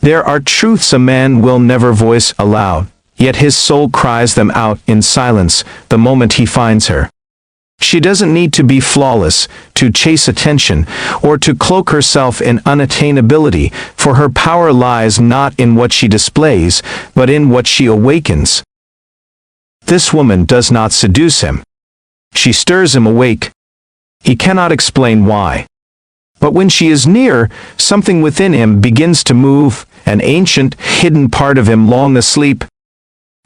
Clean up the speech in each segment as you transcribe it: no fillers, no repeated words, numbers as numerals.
There are truths a man will never voice aloud, yet his soul cries them out in silence the moment he finds her. She doesn't need to be flawless, to chase attention, or to cloak herself in unattainability, for her power lies not in what she displays, but in what she awakens. This woman does not seduce him. She stirs him awake. He cannot explain why. But when she is near, something within him begins to move, an ancient, hidden part of him long asleep.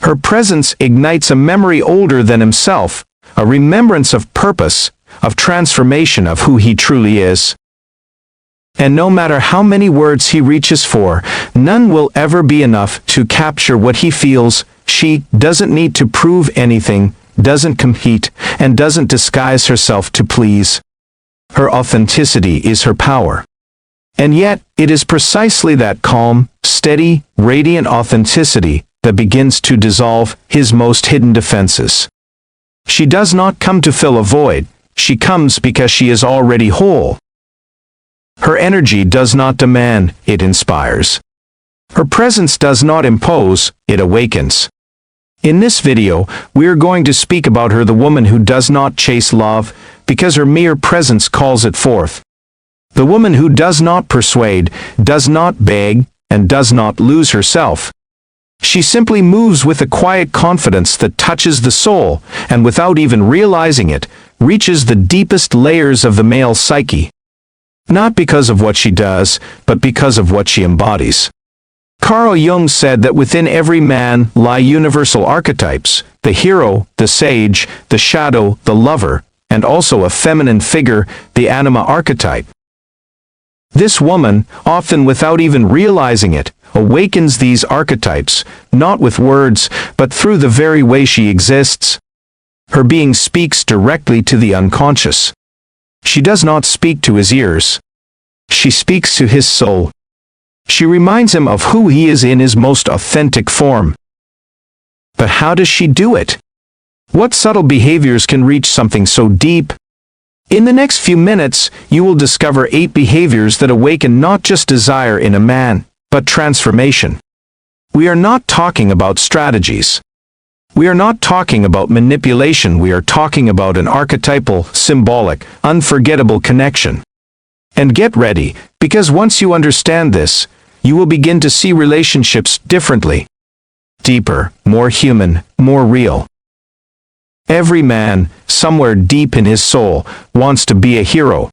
Her presence ignites a memory older than himself, a remembrance of purpose, of transformation of who he truly is. And no matter how many words he reaches for, none will ever be enough to capture what he feels. She doesn't need to prove anything, doesn't compete, and doesn't disguise herself to please. Her authenticity is her power. And yet, it is precisely that calm, steady, radiant authenticity that begins to dissolve his most hidden defenses. She does not come to fill a void, she comes because she is already whole. Her energy does not demand, it inspires. Her presence does not impose, it awakens. In this video, we are going to speak about her, the woman who does not chase love, because her mere presence calls it forth. The woman who does not persuade, does not beg, and does not lose herself. She simply moves with a quiet confidence that touches the soul, and without even realizing it, reaches the deepest layers of the male psyche. Not because of what she does, but because of what she embodies. Carl Jung said that within every man lie universal archetypes, the hero, the sage, the shadow, the lover, and also a feminine figure, the anima archetype. This woman, often without even realizing it, awakens these archetypes, not with words, but through the very way she exists. Her being speaks directly to the unconscious. She does not speak to his ears. She speaks to his soul. She reminds him of who he is in his most authentic form. But how does she do it? What subtle behaviors can reach something so deep? In the next few minutes, you will discover 8 behaviors that awaken not just desire in a man, but transformation. We are not talking about strategies. We are not talking about manipulation. We are talking about an archetypal, symbolic, unforgettable connection. And get ready, because once you understand this, you will begin to see relationships differently. Deeper, more human, more real. Every man, somewhere deep in his soul, wants to be a hero.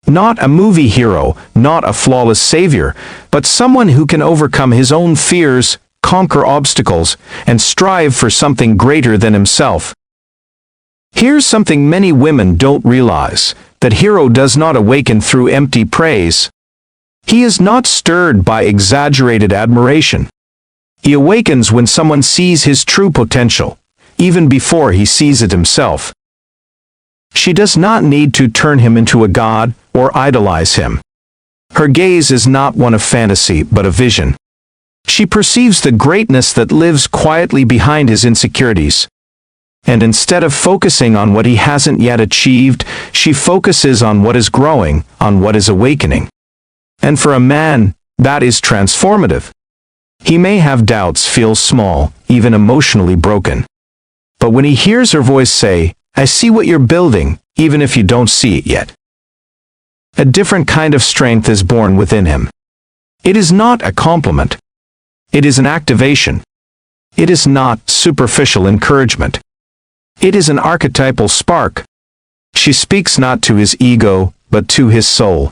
Not a movie hero, not a flawless savior, but someone who can overcome his own fears, conquer obstacles, and strive for something greater than himself. Here's something many women don't realize, that hero does not awaken through empty praise. He is not stirred by exaggerated admiration. He awakens when someone sees his true potential, even before he sees it himself. She does not need to turn him into a god, or idolize him. Her gaze is not one of fantasy, but a vision. She perceives the greatness that lives quietly behind his insecurities. And instead of focusing on what he hasn't yet achieved, she focuses on what is growing, on what is awakening. And for a man, that is transformative. He may have doubts, feel small, even emotionally broken. But when he hears her voice say, "I see what you're building," even if you don't see it yet, a different kind of strength is born within him. It is not a compliment. It is an activation. It is not superficial encouragement. It is an archetypal spark. She speaks not to his ego, but to his soul.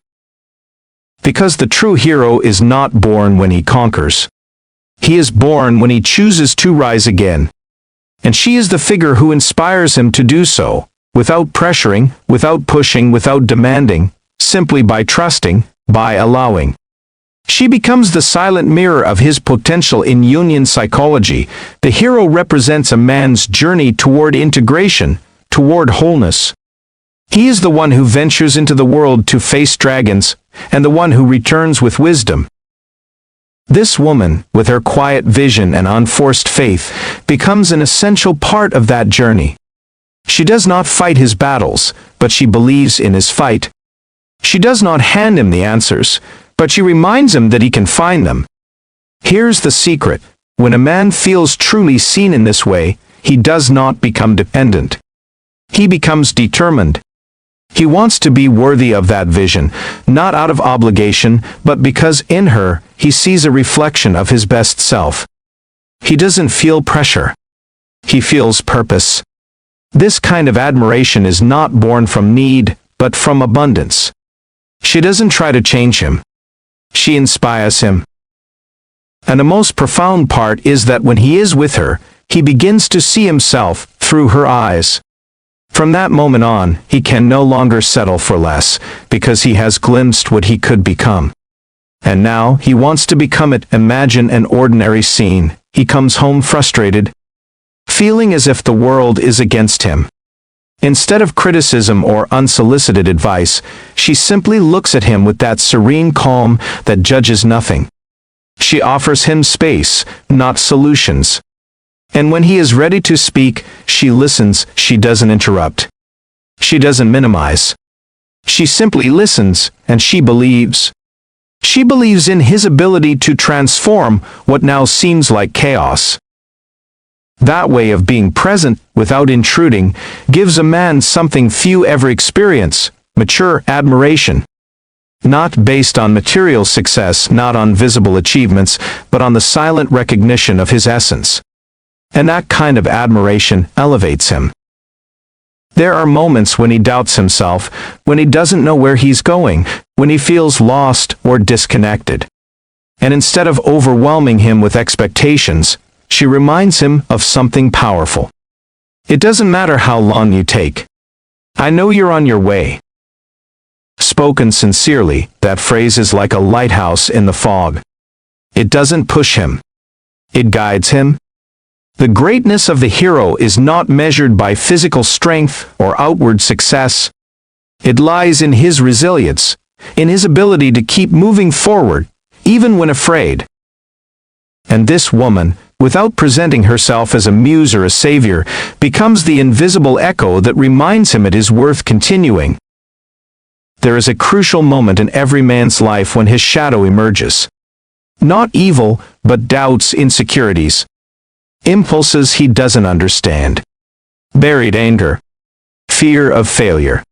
Because the true hero is not born when he conquers. He is born when he chooses to rise again. And she is the figure who inspires him to do so, without pressuring, without pushing, without demanding, simply by trusting, by allowing. She becomes the silent mirror of his potential. In Jungian psychology, the hero represents a man's journey toward integration, toward wholeness. He is the one who ventures into the world to face dragons, and the one who returns with wisdom. This woman, with her quiet vision and unforced faith, becomes an essential part of that journey. She does not fight his battles, but she believes in his fight. She does not hand him the answers, but she reminds him that he can find them. Here's the secret. When a man feels truly seen in this way, he does not become dependent. He becomes determined. He wants to be worthy of that vision, not out of obligation, but because in her, he sees a reflection of his best self. He doesn't feel pressure. He feels purpose. This kind of admiration is not born from need, but from abundance. She doesn't try to change him. She inspires him. And the most profound part is that when he is with her, he begins to see himself through her eyes. From that moment on, he can no longer settle for less, because he has glimpsed what he could become. And now, he wants to become it. Imagine an ordinary scene. He comes home frustrated, feeling as if the world is against him. Instead of criticism or unsolicited advice, she simply looks at him with that serene calm that judges nothing. She offers him space, not solutions. And when he is ready to speak, she listens. She doesn't interrupt. She doesn't minimize. She simply listens, and she believes. She believes in his ability to transform what now seems like chaos. That way of being present, without intruding, gives a man something few ever experience: mature admiration. Not based on material success, not on visible achievements, but on the silent recognition of his essence. And that kind of admiration elevates him. There are moments when he doubts himself, when he doesn't know where he's going, when he feels lost or disconnected. And instead of overwhelming him with expectations, she reminds him of something powerful. It doesn't matter how long you take. I know you're on your way. Spoken sincerely, that phrase is like a lighthouse in the fog. It doesn't push him. It guides him. The greatness of the hero is not measured by physical strength or outward success. It lies in his resilience, in his ability to keep moving forward, even when afraid. And this woman, without presenting herself as a muse or a savior, becomes the invisible echo that reminds him it is worth continuing. There is a crucial moment in every man's life when his shadow emerges. Not evil, but doubts, insecurities. Impulses he doesn't understand. Buried anger. Fear of failure.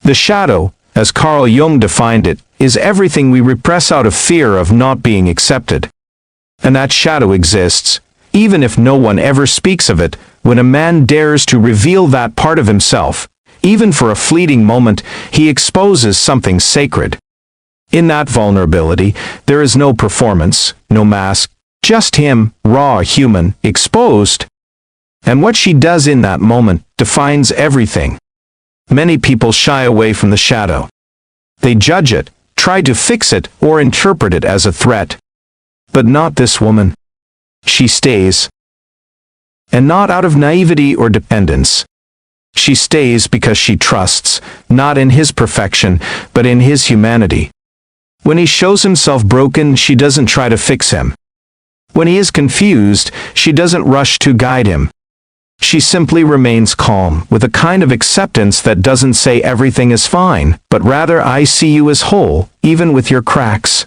The shadow, as Carl Jung defined it, is everything we repress out of fear of not being accepted. And that shadow exists, even if no one ever speaks of it. When a man dares to reveal that part of himself, even for a fleeting moment, he exposes something sacred. In that vulnerability, there is no performance, no mask, just him, raw, human, exposed. And what she does in that moment defines everything. Many people shy away from the shadow. They judge it, try to fix it, or interpret it as a threat. But not this woman. She stays. And not out of naivety or dependence. She stays because she trusts, not in his perfection, but in his humanity. When he shows himself broken, she doesn't try to fix him. When he is confused, she doesn't rush to guide him. She simply remains calm, with a kind of acceptance that doesn't say everything is fine, but rather I see you as whole, even with your cracks.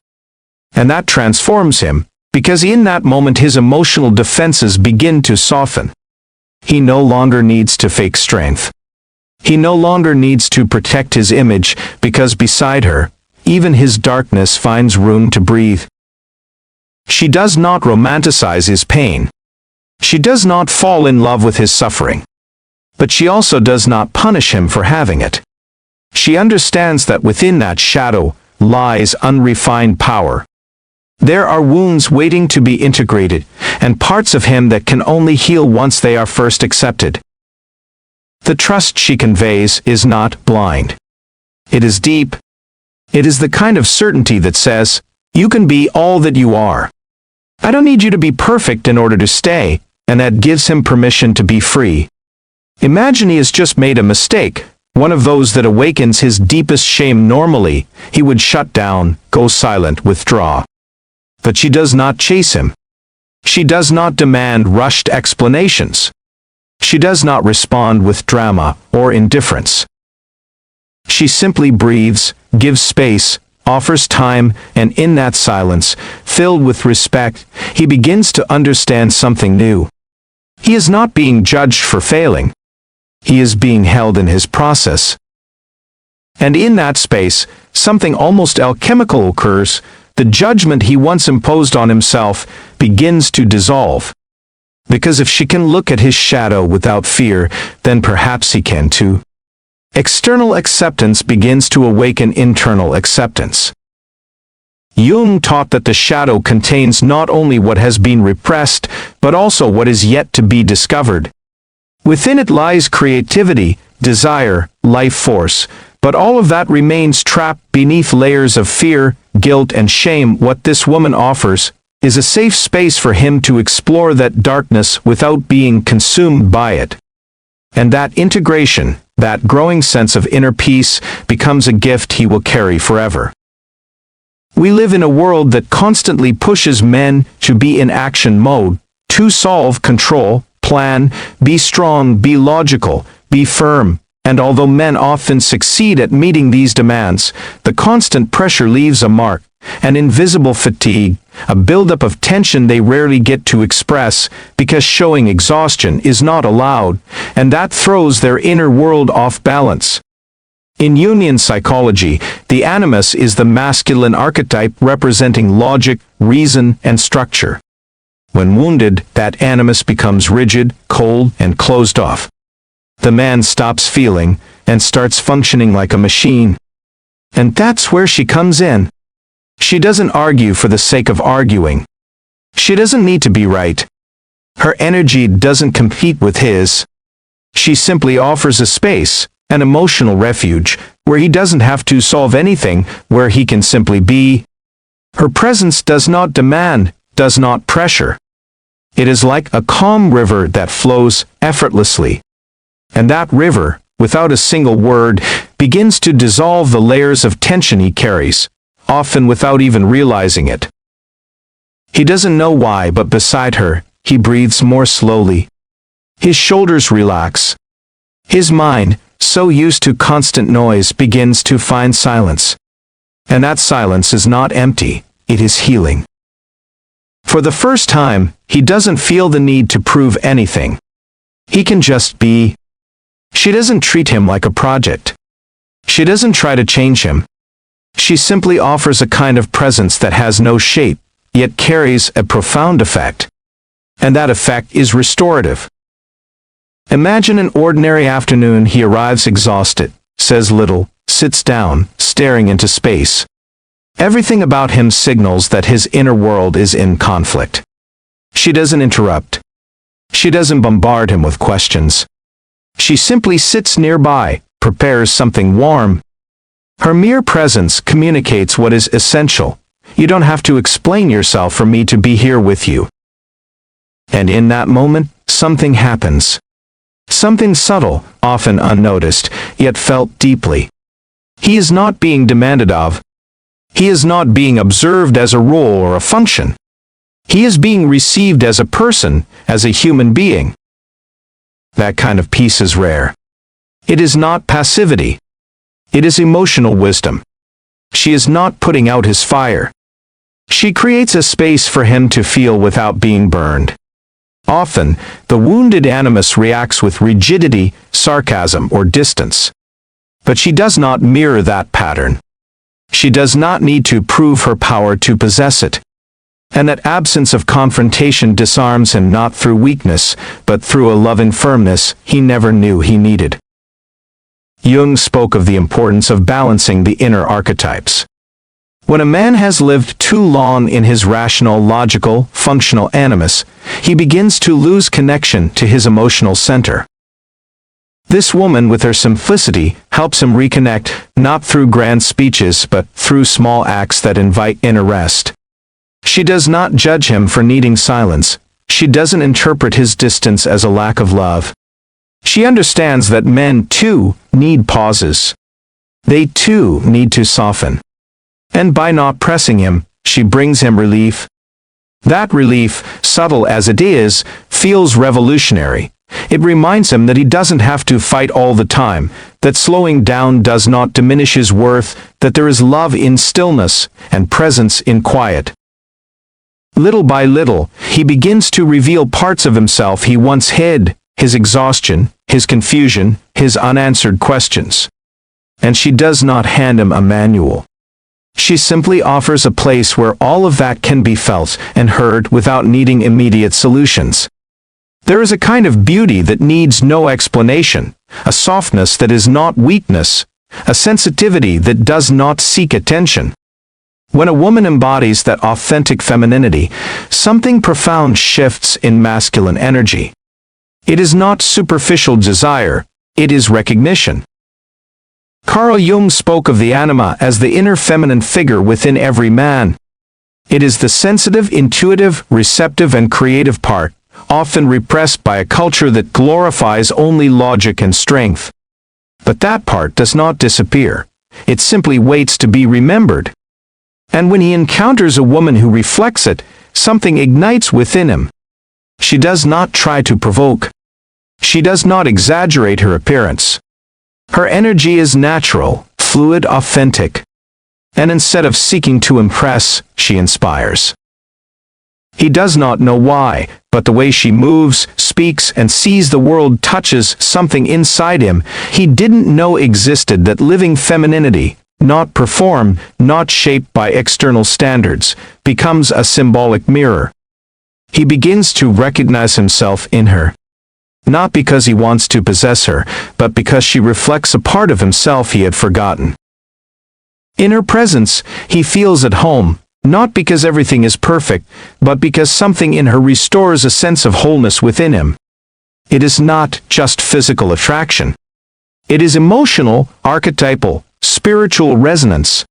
And that transforms him, because in that moment his emotional defenses begin to soften. He no longer needs to fake strength. He no longer needs to protect his image, because beside her, even his darkness finds room to breathe. She does not romanticize his pain. She does not fall in love with his suffering. But she also does not punish him for having it. She understands that within that shadow lies unrefined power. There are wounds waiting to be integrated, and parts of him that can only heal once they are first accepted. The trust she conveys is not blind. It is deep. It is the kind of certainty that says, you can be all that you are. I don't need you to be perfect in order to stay, and that gives him permission to be free. Imagine he has just made a mistake, one of those that awakens his deepest shame. Normally, he would shut down, go silent, withdraw. But she does not chase him. She does not demand rushed explanations. She does not respond with drama or indifference. She simply breathes, gives space, offers time, and in that silence, filled with respect, he begins to understand something new. He is not being judged for failing. He is being held in his process. And in that space, something almost alchemical occurs. The judgment he once imposed on himself begins to dissolve. Because if she can look at his shadow without fear, then perhaps he can too. External acceptance begins to awaken internal acceptance. Jung taught that the shadow contains not only what has been repressed, but also what is yet to be discovered. Within it lies creativity, desire, life force, but all of that remains trapped beneath layers of fear, guilt, and shame. What this woman offers is a safe space for him to explore that darkness without being consumed by it. And that integration, that growing sense of inner peace, becomes a gift he will carry forever. We live in a world that constantly pushes men to be in action mode, to solve, control, plan, be strong, be logical, be firm. And although men often succeed at meeting these demands, the constant pressure leaves a mark, an invisible fatigue, a buildup of tension they rarely get to express because showing exhaustion is not allowed, and that throws their inner world off balance. In Jungian psychology, the animus is the masculine archetype representing logic, reason, and structure. When wounded, that animus becomes rigid, cold, and closed off. The man stops feeling and starts functioning like a machine. And that's where she comes in. She doesn't argue for the sake of arguing. She doesn't need to be right. Her energy doesn't compete with his. She simply offers a space, an emotional refuge, where he doesn't have to solve anything, where he can simply be. Her presence does not demand, does not pressure. It is like a calm river that flows effortlessly. And that river, without a single word, begins to dissolve the layers of tension he carries, often without even realizing it. He doesn't know why, but beside her, he breathes more slowly. His shoulders relax. His mind, so used to constant noise, begins to find silence. And that silence is not empty, it is healing. For the first time, he doesn't feel the need to prove anything. He can just be. She doesn't treat him like a project. She doesn't try to change him. She simply offers a kind of presence that has no shape, yet carries a profound effect. And that effect is restorative. Imagine an ordinary afternoon. He arrives exhausted, says little, sits down, staring into space. Everything about him signals that his inner world is in conflict. She doesn't interrupt. She doesn't bombard him with questions. She simply sits nearby, prepares something warm. Her mere presence communicates what is essential. You don't have to explain yourself for me to be here with you. And in that moment, something happens. Something subtle, often unnoticed, yet felt deeply. He is not being demanded of. He is not being observed as a role or a function. He is being received as a person, as a human being. That kind of peace is rare. It is not passivity. It is emotional wisdom. She is not putting out his fire. She creates a space for him to feel without being burned. Often, the wounded animus reacts with rigidity, sarcasm, or distance. But she does not mirror that pattern. She does not need to prove her power to possess it. And that absence of confrontation disarms him not through weakness, but through a loving firmness he never knew he needed. Jung spoke of the importance of balancing the inner archetypes. When a man has lived too long in his rational, logical, functional animus, he begins to lose connection to his emotional center. This woman, with her simplicity, helps him reconnect, not through grand speeches but through small acts that invite inner rest. She does not judge him for needing silence. She doesn't interpret his distance as a lack of love. She understands that men, too, need pauses. They, too, need to soften. And by not pressing him, she brings him relief. That relief, subtle as it is, feels revolutionary. It reminds him that he doesn't have to fight all the time, that slowing down does not diminish his worth, that there is love in stillness and presence in quiet. Little by little, he begins to reveal parts of himself he once hid, his exhaustion, his confusion, his unanswered questions. And she does not hand him a manual. She simply offers a place where all of that can be felt and heard without needing immediate solutions. There is a kind of beauty that needs no explanation, a softness that is not weakness, a sensitivity that does not seek attention. When a woman embodies that authentic femininity, something profound shifts in masculine energy. It is not superficial desire, it is recognition. Carl Jung spoke of the anima as the inner feminine figure within every man. It is the sensitive, intuitive, receptive and creative part, often repressed by a culture that glorifies only logic and strength. But that part does not disappear. It simply waits to be remembered. And when he encounters a woman who reflects it, something ignites within him. She does not try to provoke. She does not exaggerate her appearance. Her energy is natural, fluid, authentic. And instead of seeking to impress, she inspires. He does not know why, but the way she moves, speaks, and sees the world touches something inside him he didn't know existed. That living femininity, not performed, not shaped by external standards, becomes a symbolic mirror. He begins to recognize himself in her. Not because he wants to possess her, but because she reflects a part of himself he had forgotten. In her presence, he feels at home, not because everything is perfect, but because something in her restores a sense of wholeness within him. It is not just physical attraction. It is emotional, archetypal, spiritual resonance.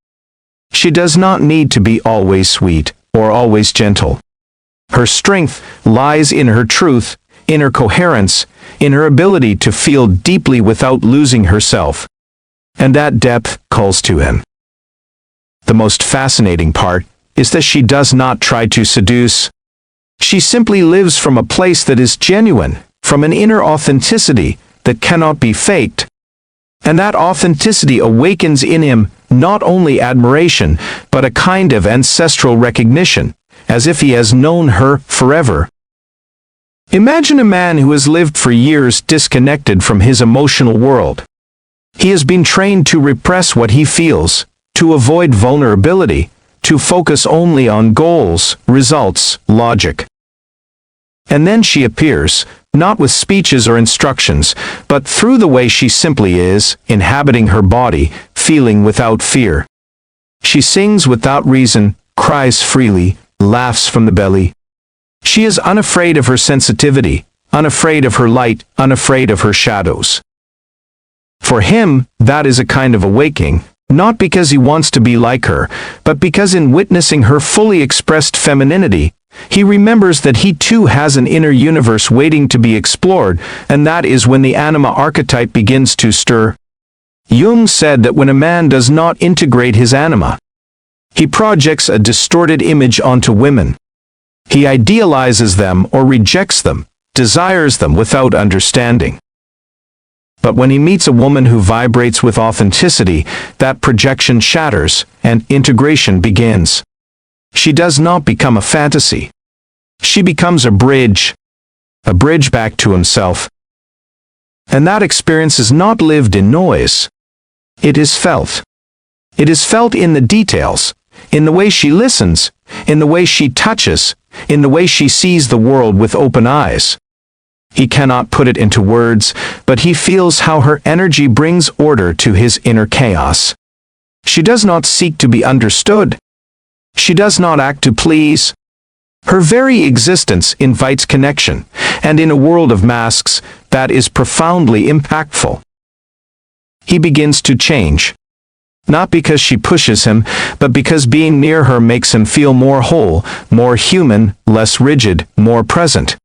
She does not need to be always sweet or always gentle. Her strength lies in her truth, in her coherence, in her ability to feel deeply without losing herself. And that depth calls to him. The most fascinating part is that she does not try to seduce. She simply lives from a place that is genuine, from an inner authenticity that cannot be faked. And that authenticity awakens in him not only admiration, but a kind of ancestral recognition, as if he has known her forever. Imagine a man who has lived for years disconnected from his emotional world. He has been trained to repress what he feels, to avoid vulnerability, to focus only on goals, results, logic. And then she appears, not with speeches or instructions, but through the way she simply is, inhabiting her body, feeling without fear. She sings without reason, cries freely, laughs from the belly. She is unafraid of her sensitivity, unafraid of her light, unafraid of her shadows. For him, that is a kind of awakening, not because he wants to be like her, but because in witnessing her fully expressed femininity, he remembers that he too has an inner universe waiting to be explored, and that is when the anima archetype begins to stir. Jung said that when a man does not integrate his anima, he projects a distorted image onto women. He idealizes them or rejects them, desires them without understanding. But when he meets a woman who vibrates with authenticity, that projection shatters, and integration begins. She does not become a fantasy. She becomes a bridge back to himself. And that experience is not lived in noise. It is felt. It is felt in the details, in the way she listens, in the way she touches, in the way she sees the world with open eyes. He cannot put it into words, but he feels how her energy brings order to his inner chaos. She does not seek to be understood. She does not act to please. Her very existence invites connection, and in a world of masks, that is profoundly impactful. He begins to change. Not because she pushes him, but because being near her makes him feel more whole, more human, less rigid, more present.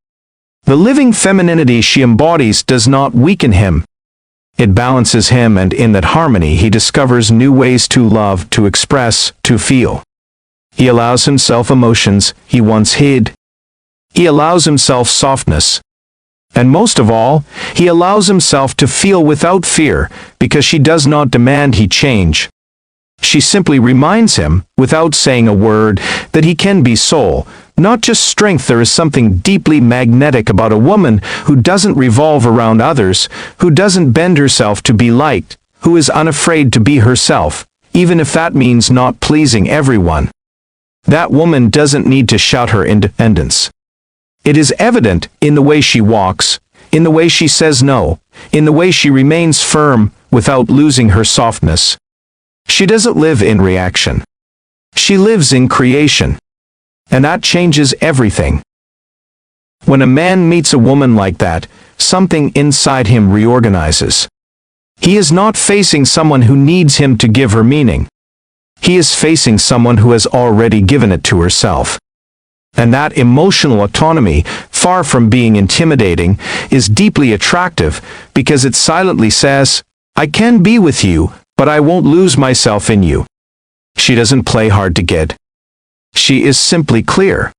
The living femininity she embodies does not weaken him. It balances him, and in that harmony he discovers new ways to love, to express, to feel. He allows himself emotions he once hid. He allows himself softness. And most of all, he allows himself to feel without fear, because she does not demand he change. She simply reminds him, without saying a word, that he can be soul, not just strength. There is something deeply magnetic about a woman who doesn't revolve around others, who doesn't bend herself to be liked, who is unafraid to be herself, even if that means not pleasing everyone. That woman doesn't need to shout her independence. It is evident in the way she walks, in the way she says no, in the way she remains firm without losing her softness. She doesn't live in reaction. She lives in creation. And that changes everything. When a man meets a woman like that, something inside him reorganizes. He is not facing someone who needs him to give her meaning. He is facing someone who has already given it to herself. And that emotional autonomy, far from being intimidating, is deeply attractive because it silently says, I can be with you, but I won't lose myself in you. She doesn't play hard to get. She is simply clear.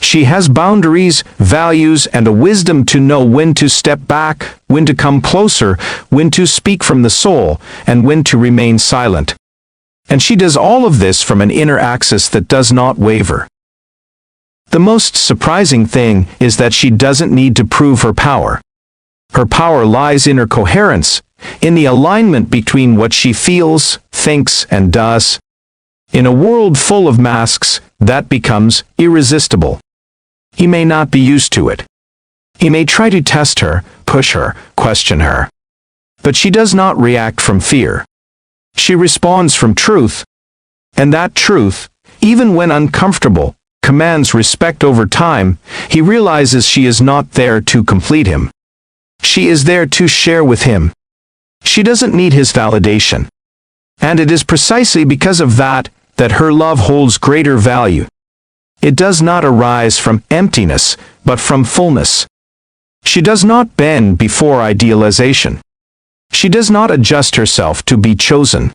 She has boundaries, values, and a wisdom to know when to step back, when to come closer, when to speak from the soul, and when to remain silent. And she does all of this from an inner axis that does not waver. The most surprising thing is that she doesn't need to prove her power. Her power lies in her coherence, in the alignment between what she feels, thinks, and does. In a world full of masks, that becomes irresistible. He may not be used to it. He may try to test her, push her, question her. But she does not react from fear. She responds from truth. And that truth, even when uncomfortable, commands respect over time. He realizes she is not there to complete him. She is there to share with him. She doesn't need his validation. And it is precisely because of that her love holds greater value. It does not arise from emptiness, but from fullness. She does not bend before idealization. She does not adjust herself to be chosen.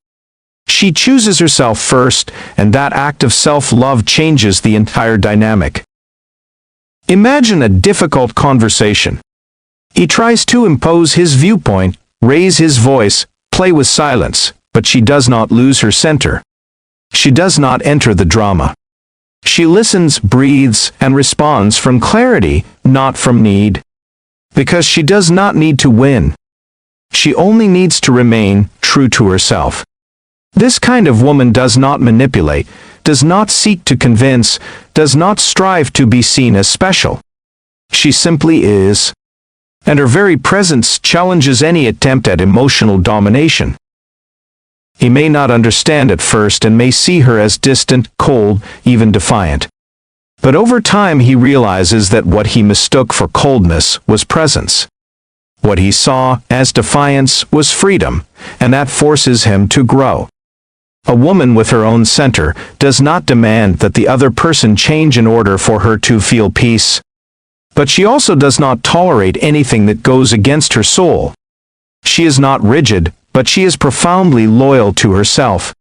She chooses herself first, and that act of self-love changes the entire dynamic. Imagine a difficult conversation. He tries to impose his viewpoint, raise his voice, play with silence, but she does not lose her center. She does not enter the drama. She listens, breathes, and responds from clarity, not from need. Because she does not need to win. She only needs to remain true to herself. This kind of woman does not manipulate, does not seek to convince, does not strive to be seen as special. She simply is. And her very presence challenges any attempt at emotional domination. He may not understand at first and may see her as distant, cold, even defiant. But over time he realizes that what he mistook for coldness was presence. What he saw as defiance was freedom, and that forces him to grow. A woman with her own center does not demand that the other person change in order for her to feel peace. But she also does not tolerate anything that goes against her soul. She is not rigid, but she is profoundly loyal to herself.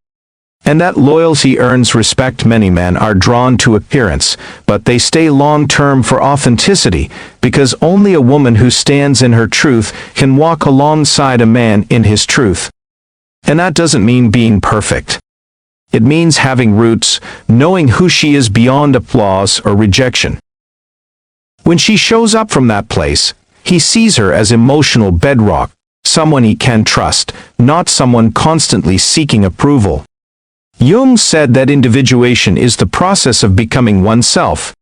And that loyalty earns respect. Many men are drawn to appearance, but they stay long-term for authenticity, because only a woman who stands in her truth can walk alongside a man in his truth. And that doesn't mean being perfect. It means having roots, knowing who she is beyond applause or rejection. When she shows up from that place, he sees her as emotional bedrock, someone he can trust, not someone constantly seeking approval. Jung said that individuation is the process of becoming oneself.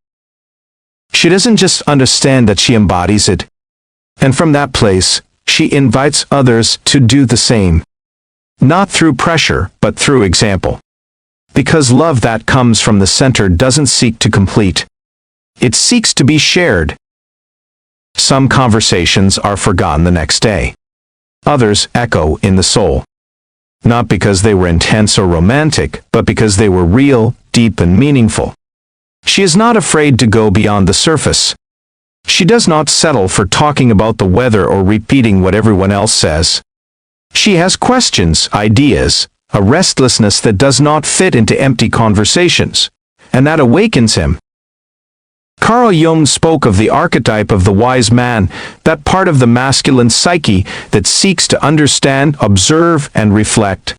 She doesn't just understand that she embodies it. And from that place, she invites others to do the same. Not through pressure, but through example. Because love that comes from the center doesn't seek to complete. It seeks to be shared. Some conversations are forgotten the next day. Others echo in the soul. Not because they were intense or romantic, but because they were real, deep, and meaningful. She is not afraid to go beyond the surface. She does not settle for talking about the weather or repeating what everyone else says. She has questions, ideas, a restlessness that does not fit into empty conversations, and that awakens him. Carl Jung spoke of the archetype of the wise man, that part of the masculine psyche that seeks to understand, observe, and reflect.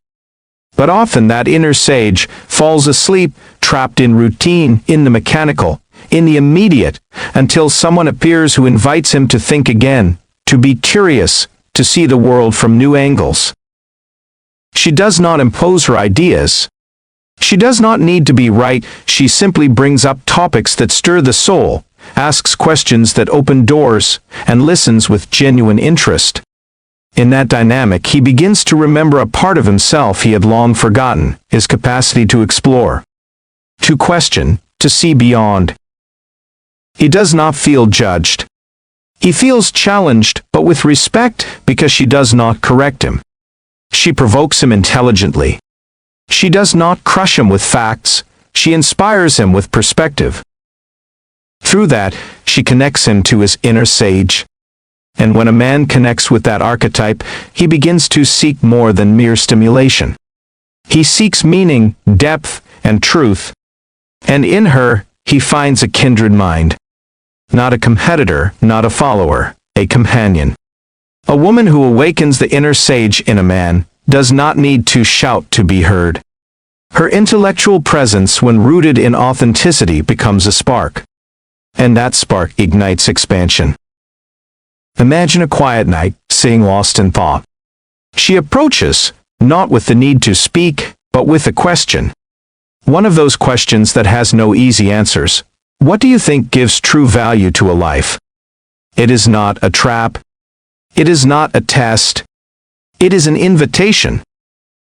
But often that inner sage falls asleep, trapped in routine, in the mechanical, in the immediate, until someone appears who invites him to think again, to be curious, to see the world from new angles. She does not impose her ideas. She does not need to be right, she simply brings up topics that stir the soul, asks questions that open doors, and listens with genuine interest. In that dynamic, he begins to remember a part of himself he had long forgotten, his capacity to explore, to question, to see beyond. He does not feel judged. He feels challenged, but with respect, because she does not correct him. She provokes him intelligently. She does not crush him with facts, she inspires him with perspective. Through that, she connects him to his inner sage. And when a man connects with that archetype, he begins to seek more than mere stimulation. He seeks meaning, depth, and truth. And in her, he finds a kindred mind. Not a competitor, not a follower, a companion. A woman who awakens the inner sage in a man does not need to shout to be heard. Her intellectual presence, when rooted in authenticity, becomes a spark. And that spark ignites expansion. Imagine a quiet night, sitting lost in thought. She approaches, not with the need to speak, but with a question. One of those questions that has no easy answers. What do you think gives true value to a life? It is not a trap. It is not a test. It is an invitation.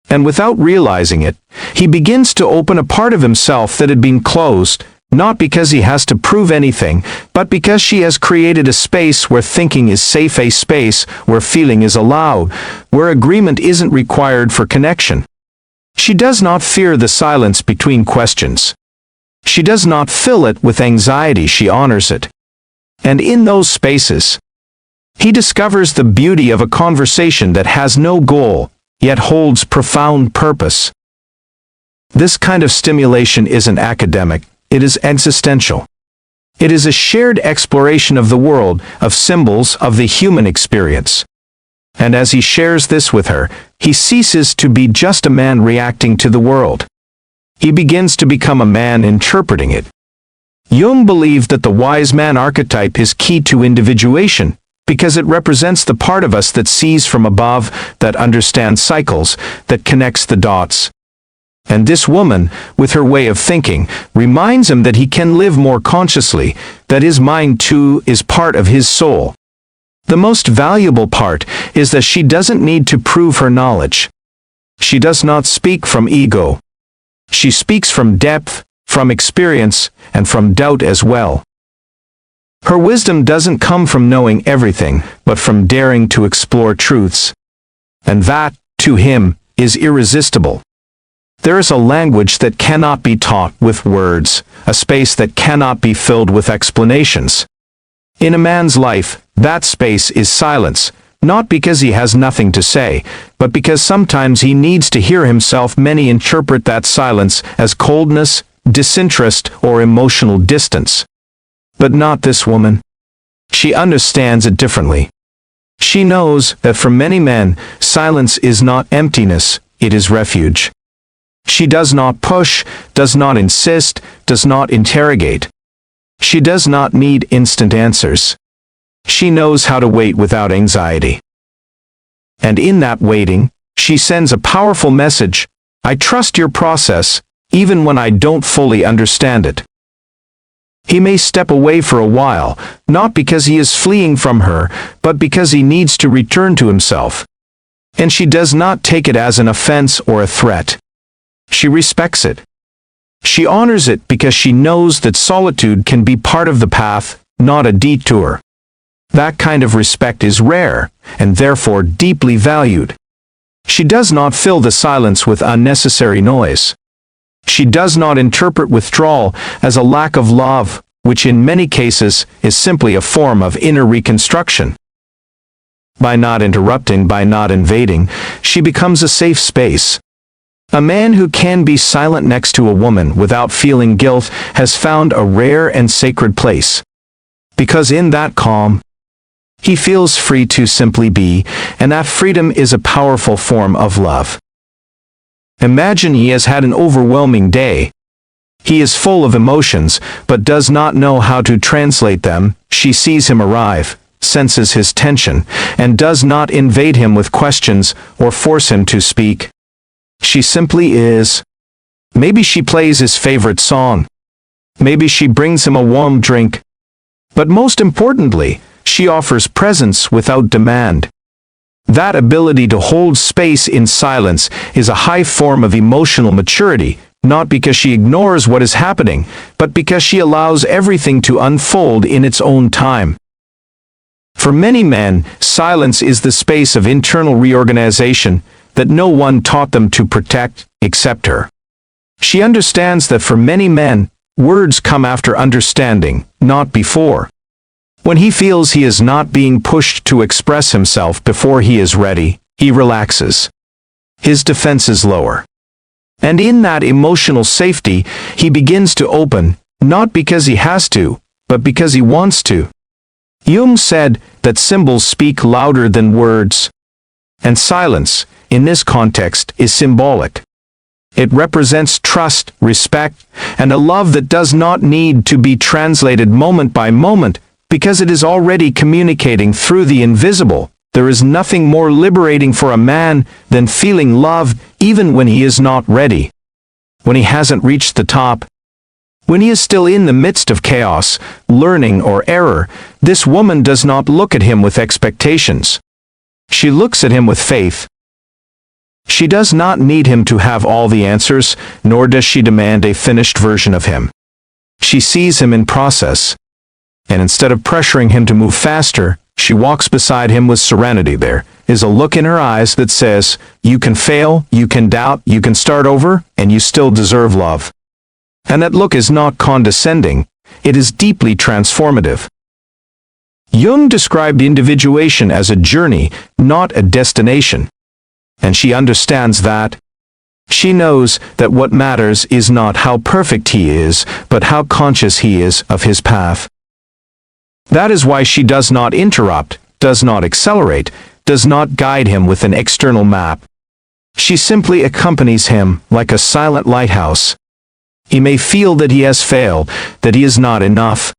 And without realizing it, he begins to open a part of himself that had been closed, not because he has to prove anything, but because she has created a space where thinking is safe, a space where feeling is allowed, where agreement isn't required for connection. She does not fear the silence between questions. She does not fill it with anxiety, she honors it. And in those spaces, he discovers the beauty of a conversation that has no goal, yet holds profound purpose. This kind of stimulation isn't academic, it is existential. It is a shared exploration of the world, of symbols, of the human experience. And as he shares this with her, he ceases to be just a man reacting to the world. He begins to become a man interpreting it. Jung believed that the wise man archetype is key to individuation, because it represents the part of us that sees from above, that understands cycles, that connects the dots. And this woman, with her way of thinking, reminds him that he can live more consciously, that his mind too is part of his soul. The most valuable part is that she doesn't need to prove her knowledge. She does not speak from ego. She speaks from depth, from experience, and from doubt as well. Her wisdom doesn't come from knowing everything, but from daring to explore truths. And that, to him, is irresistible. There is a language that cannot be taught with words, a space that cannot be filled with explanations. In a man's life, that space is silence, not because he has nothing to say, but because sometimes he needs to hear himself. Many interpret that silence as coldness, disinterest, or emotional distance. But not this woman. She understands it differently. She knows that for many men, silence is not emptiness, it is refuge. She does not push, does not insist, does not interrogate. She does not need instant answers. She knows how to wait without anxiety. And in that waiting, she sends a powerful message: I trust your process, even when I don't fully understand it. He may step away for a while, not because he is fleeing from her, but because he needs to return to himself. And she does not take it as an offense or a threat. She respects it. She honors it because she knows that solitude can be part of the path, not a detour. That kind of respect is rare, and therefore deeply valued. She does not fill the silence with unnecessary noise. She does not interpret withdrawal as a lack of love, which in many cases is simply a form of inner reconstruction. By not interrupting, by not invading, she becomes a safe space. A man who can be silent next to a woman without feeling guilt has found a rare and sacred place. Because in that calm, he feels free to simply be, and that freedom is a powerful form of love. Imagine he has had an overwhelming day. He is full of emotions, but does not know how to translate them. She sees him arrive, senses his tension, and does not invade him with questions or force him to speak. She simply is. Maybe she plays his favorite song. Maybe she brings him a warm drink. But most importantly, she offers presence without demand. That ability to hold space in silence is a high form of emotional maturity, not because she ignores what is happening, but because she allows everything to unfold in its own time. For many men, silence is the space of internal reorganization that no one taught them to protect, except her. She understands that for many men, words come after understanding, not before. When he feels he is not being pushed to express himself before he is ready, he relaxes. His defenses lower. And in that emotional safety, he begins to open, not because he has to, but because he wants to. Jung said that symbols speak louder than words. And silence, in this context, is symbolic. It represents trust, respect, and a love that does not need to be translated moment by moment, because it is already communicating through the invisible. There is nothing more liberating for a man than feeling loved even when he is not ready. When he hasn't reached the top. When he is still in the midst of chaos, learning or error, this woman does not look at him with expectations. She looks at him with faith. She does not need him to have all the answers, nor does she demand a finished version of him. She sees him in process. And instead of pressuring him to move faster, she walks beside him with serenity. There is a look in her eyes that says, you can fail, you can doubt, you can start over, and you still deserve love. And that look is not condescending, it is deeply transformative. Jung described individuation as a journey, not a destination. And she understands that. She knows that what matters is not how perfect he is, but how conscious he is of his path. That is why she does not interrupt, does not accelerate, does not guide him with an external map. She simply accompanies him like a silent lighthouse. He may feel that he has failed, that he is not enough,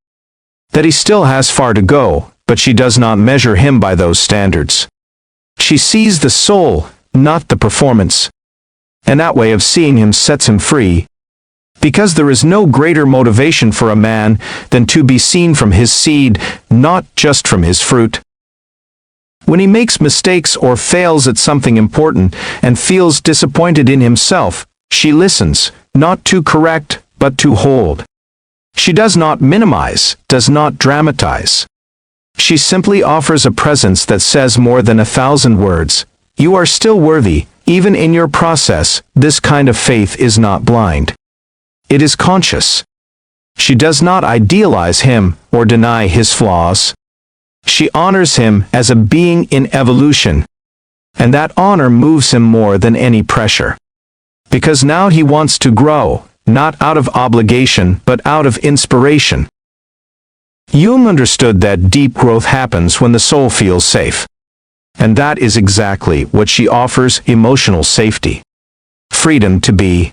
that he still has far to go, but she does not measure him by those standards. She sees the soul, not the performance. And that way of seeing him sets him free. Because there is no greater motivation for a man than to be seen from his seed, not just from his fruit. When he makes mistakes or fails at something important and feels disappointed in himself, she listens, not to correct, but to hold. She does not minimize, does not dramatize. She simply offers a presence that says more than 1,000 words. You are still worthy, even in your process. This kind of faith is not blind. It is conscious. She does not idealize him or deny his flaws. She honors him as a being in evolution. And that honor moves him more than any pressure. Because now he wants to grow, not out of obligation, but out of inspiration. Jung understood that deep growth happens when the soul feels safe. And that is exactly what she offers: emotional safety. Freedom to be.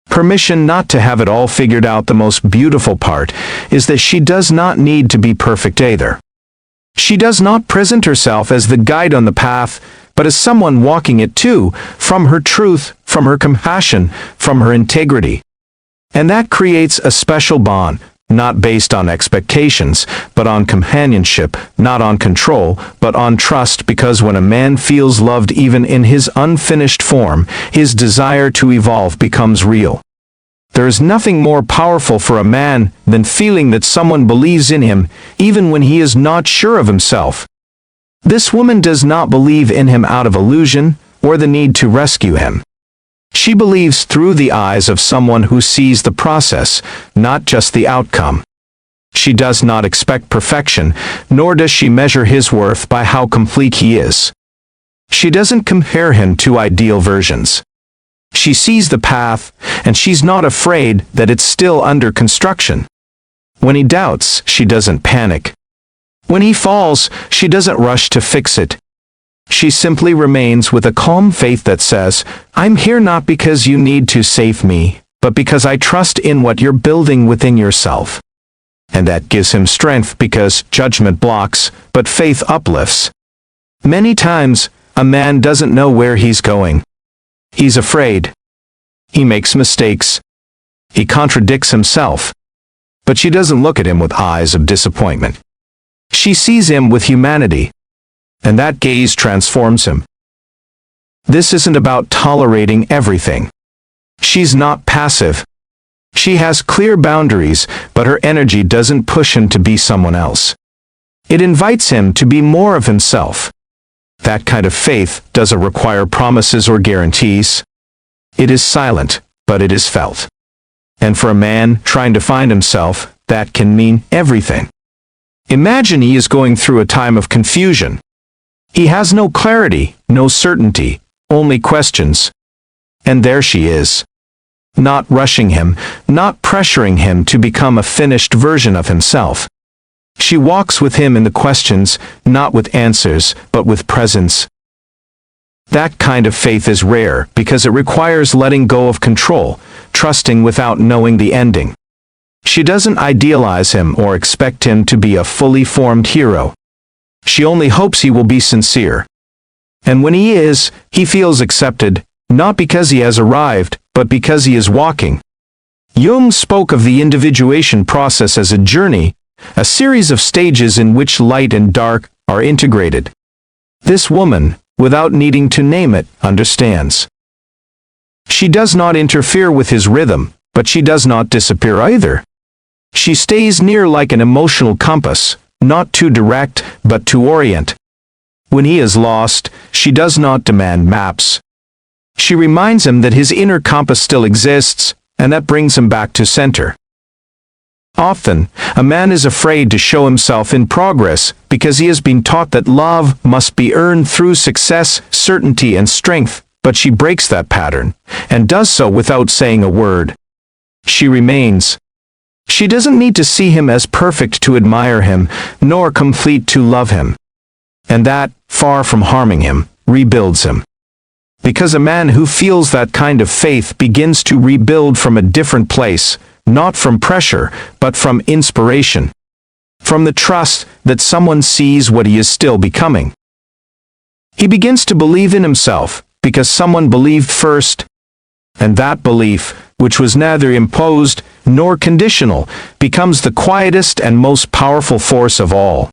Permission not to have it all figured out. The most beautiful part is that she does not need to be perfect either. She does not present herself as the guide on the path, but as someone walking it too, from her truth, from her compassion, from her integrity. And that creates a special bond, not based on expectations, but on companionship, not on control, but on trust, because when a man feels loved even in his unfinished form, his desire to evolve becomes real. There is nothing more powerful for a man than feeling that someone believes in him, even when he is not sure of himself. This woman does not believe in him out of illusion, or the need to rescue him. She believes through the eyes of someone who sees the process, not just the outcome. She does not expect perfection, nor does she measure his worth by how complete he is. She doesn't compare him to ideal versions. She sees the path, and she's not afraid that it's still under construction. When he doubts, she doesn't panic. When he falls, she doesn't rush to fix it. She simply remains with a calm faith that says, I'm here not because you need to save me, but because I trust in what you're building within yourself. And that gives him strength because judgment blocks, but faith uplifts. Many times, a man doesn't know where he's going. He's afraid. He makes mistakes. He contradicts himself. But she doesn't look at him with eyes of disappointment. She sees him with humanity. And that gaze transforms him. This isn't about tolerating everything. She's not passive. She has clear boundaries, but her energy doesn't push him to be someone else. It invites him to be more of himself. That kind of faith doesn't require promises or guarantees. It is silent, but it is felt. And for a man trying to find himself, that can mean everything. Imagine he is going through a time of confusion. He has no clarity, no certainty, only questions. And there she is. Not rushing him, not pressuring him to become a finished version of himself. She walks with him in the questions, not with answers, but with presence. That kind of faith is rare because it requires letting go of control, trusting without knowing the ending. She doesn't idealize him or expect him to be a fully formed hero. She only hopes he will be sincere. And when he is, he feels accepted, not because he has arrived, but because he is walking. Jung spoke of the individuation process as a journey, a series of stages in which light and dark are integrated. This woman, without needing to name it, understands. She does not interfere with his rhythm, but she does not disappear either. She stays near like an emotional compass, not too direct, but to orient. When he is lost, she does not demand maps. She reminds him that his inner compass still exists, and that brings him back to center. Often, a man is afraid to show himself in progress because he has been taught that love must be earned through success, certainty, and strength, but she breaks that pattern, and does so without saying a word. She remains. She doesn't need to see him as perfect to admire him, nor complete to love him. And that, far from harming him, rebuilds him. Because a man who feels that kind of faith begins to rebuild from a different place, not from pressure, but from inspiration. From the trust that someone sees what he is still becoming. He begins to believe in himself, because someone believed first. And that belief, which was neither imposed nor conditional, becomes the quietest and most powerful force of all.